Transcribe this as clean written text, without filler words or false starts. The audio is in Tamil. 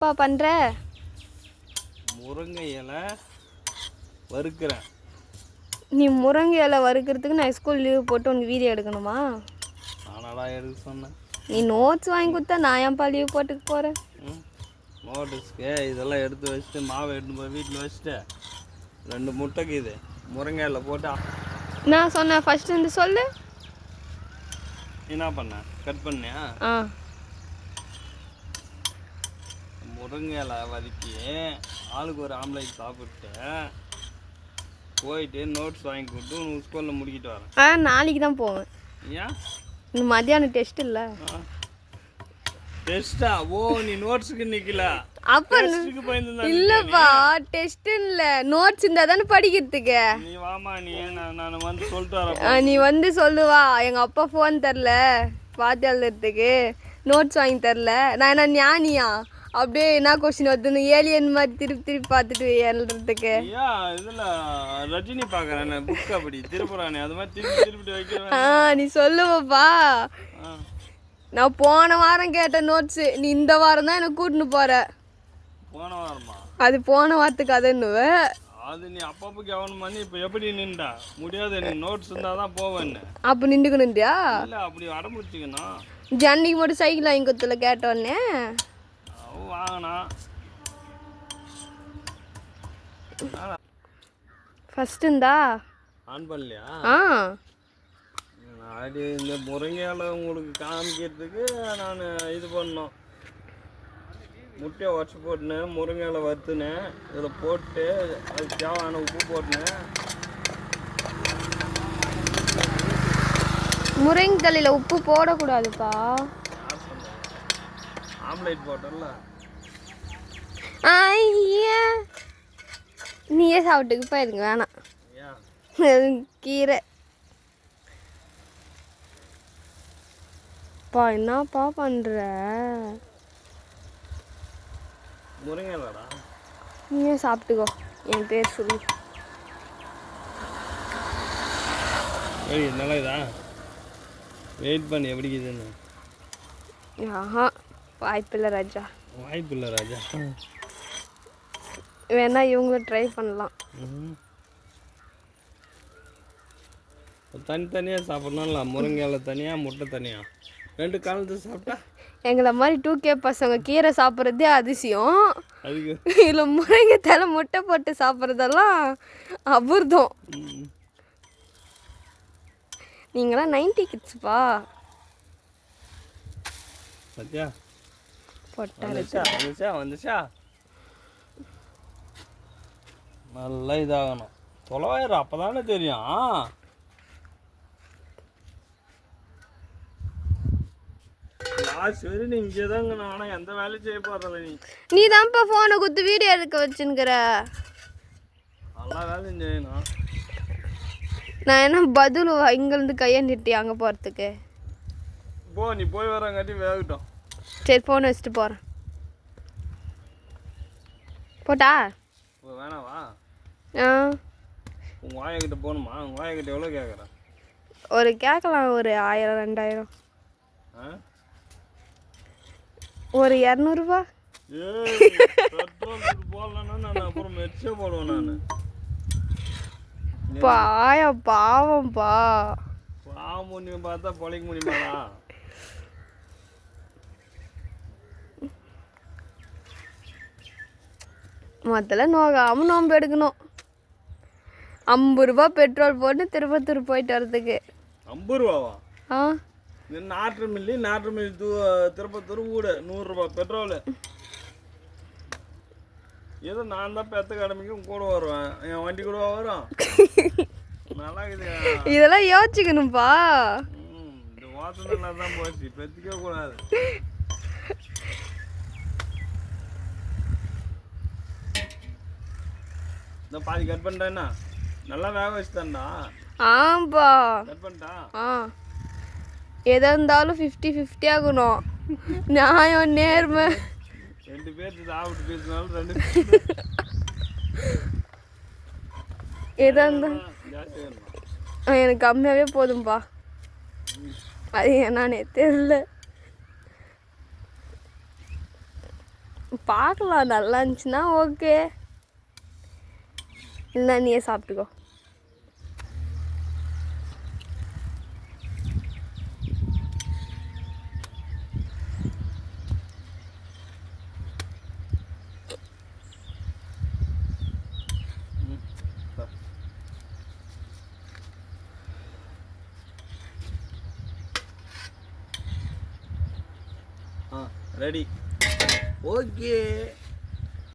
அப்பா பண்ற முருங்கை இலை வறுக்கிறேன். நீ முருங்கை இலை வறுக்கிறதுக்கு நான் ஸ்கூல் லீவ் போட்டு உனக்கு வீடியோ எடுக்கணுமா? நானடா எடுக்க சொன்னேன். நீ நோட்ஸ் வாங்கி கொடுத்தா நான் ஏன்ப்பா லீவ் போட்டுக்க போகிறேன்? நோட்டீஸ்க்கு இதெல்லாம் எடுத்து வச்சுட்டு மாவை எடுத்து போய் வீட்டில் வச்சுட்டு 2 முட்டைக்கு இது முருங்கை இலை போட்டு நான் சொன்னேன் ஃபஸ்ட்டு இருந்து சொல்லு. என்ன பண்ண கட் பண்ணியா? முருங்கை இலை வதக்கி ஆளுக்கு ஒரு ஆம்லேட் சாப்பிட்டு போயிட்டு நோட்ஸ் வாங்கி கொடுத்து உனக்கு ஸ்கூலில் முடிக்கிட்டு வரேன். நாளைக்கு தான் போவேன். ஏன்? இந்த மத்தியானம் டெஸ்ட் இல்லை. டெஸ்டா? ஓ, நீ நோட்ஸுக்கு நிற்கல. அப்போ இல்லைப்பா, டெஸ்ட் இல்லை, நோட்ஸ் இருந்தால் தானே படிக்கிறதுக்கு. நீ வாமா, நீ நான் வந்து சொல்லிட்டு வரேன். நீ வந்து சொல்லுவா எங்கள் அப்பா ஃபோன் தரல பார்த்து எழுதுறதுக்கு, நோட்ஸ் வாங்கி தரல. நான் என்ன ஞானியா? அப்படியே என்ன கொஸ்டின் வருதுன்னு ஏலியன் மாதிரி திருப்பி திருப்பி பார்த்துட்டு எழுதுறதுக்கு. இதில் ரஜினி பார்க்குறேன் புக் அப்படி திருப்புறானே, அது மாதிரி திருப்பி திருப்பி வைக்கிறேன். நீ சொல்லுவப்பா. நான் போன வாரம் கேட்ட நோட்ஸு நீ இந்த வாரம் தான் எனக்கு கூட்டின்னு போற. போன வாரமா? அது போன வாரத்துக்கு அதுன்னுவ. அது நீ அப்பப்போ கவனம் பண்ணி இப்போ எப்படி நின்றா? முடியாது, எனக்கு நோட்ஸ் இருந்தால் தான் போவேன்னு. அப்போ நின்றுக்கணுண்டியா? இல்லை, அப்படி அடம்பிடிச்சிக்கணும். ஜன்னிக்கு மட்டும் சைக்கிள் வாங்கி கொடுத்துல கேட்டோடனே வாங்கினா ஃபஸ்ட்டு இருந்தா ஆன் பண்ணலையா? அது இந்த முருங்கையால் உங்களுக்கு காமிக்கிறதுக்கு நான் இது பண்ணோம். முட்டையை உடச்சி போட்டுனேன், முருங்கையால் வறுத்துனேன், இதில் போட்டு அதுக்கு தேவையான உப்பு போட்டுனேன். முருங்கை தலையில் உப்பு போடக்கூடாதுப்பா. ஆம்லேட் போட்டல. நீயே சாப்பிட்டுக்கு போயிருங்க, வேணாம் கீரை. பா என்னப்பா பண்ற? முருங்கைலடா, நீயே சாப்பிட்டுக்கோ, என் பேர் சொல்லு. நல்லா இதா வெயிட் பண்ணி எப்படி இதுன்னு. ஆஹா, வாய்ப்பில்லை ராஜா. வாய்ப்பில்லை ராஜா. வேணா இவங்களும் ட்ரை பண்ணலாம். தனித்தனியாக சாப்பிட்ணும்ல, முருங்கையில் தனியாக முட்டை தனியாக 2 காலத்து சாப்பிட்டா. எங்களை மாதிரி 2K பசங்க கீரை சாப்பிட்றதே அதிசயம். அதுக்கு இதில் முருங்கை தலை முட்டை போட்டு சாப்பிட்றதெல்லாம் அபூர்வம். நீங்களாம் 90 கிட்ஸ்ப்பா. சத்யா போட்டா வந்துச்சா நல்லா இதாகணும். தொலைவாயிரம் அப்போ தானே தெரியும். சரி, நீ இங்கே தாங்க. நான் எந்த வேலையும் செய்ய போகிறதில்ல. நீ தான்ப்பா ஃபோனை கொடுத்து வீடியோ எடுக்க வச்சுன்னுக்கிற. நல்லா வேலையும் செய்யணும். நான் என்ன பதில் இங்கேருந்து கையண்டிட்டு அங்கே போகிறதுக்கு? போ, நீ போய் வரங்காட்டி வேகட்டும். சரி, ஃபோனை வச்சுட்டு போகிறேன். போட்டா வேணாவா? உங்கள் வாயக்கிட்ட போகணுமா? உங்கள் வாயக்கிட்ட எவ்வளோ கேட்குறேன்? ஒரு கேட்கலாம், ஒரு 1000 2000. ஒரு 200 போடலன்னா நான் அப்புறம் மெச்சே போடுவேன். நான் பாயா பாவம்பா. பாவம் முடியும் பார்த்தா பொழைக்க முடியுமாடா? முதல்ல நோகாமல் நோம்பு எடுக்கணும். 50 ரூபா பெட்ரோல் போட்டு திருப்பத்தூர் போயிட்டு வர்றதுக்கு. 50 ரூபாவா? நாட்டு மில்லி திருப்பத்தூர் வீடு 100 ரூபா பெட்ரோலு. ஏதோ நான் தான் பெத்த கடமைக்கும் கூட வருவேன். என் வண்டி கூட வரும். நல்லா இருக்குது. இதெல்லாம் யோசிச்சுக்கணும்ப்பா. இந்த வாசம் நல்லா தான் போச்சு, பெற்றுக்க கூடாது. இந்த பாதி கட் பண்ணிட்டேன்னா நல்லா வேக வச்சுட்டான்டா. ஆம்பா கட் பண்ணிட்டா. எதாக இருந்தாலும் 50-50 ஆகணும். நியாயம் நேர்மை. 2 பேருக்கு சாப்பிட்டு பேசினாலும் 2 எதாக இருந்தாலும் எனக்கு கம்மியாகவே போதும்பா. அது என்னன்னே தெரியல. பார்க்கலாம், நல்லா இருந்துச்சுன்னா ஓகே, இல்லைன்னா நீயே சாப்பிட்டுக்கோ. ரெடி. ஓகே.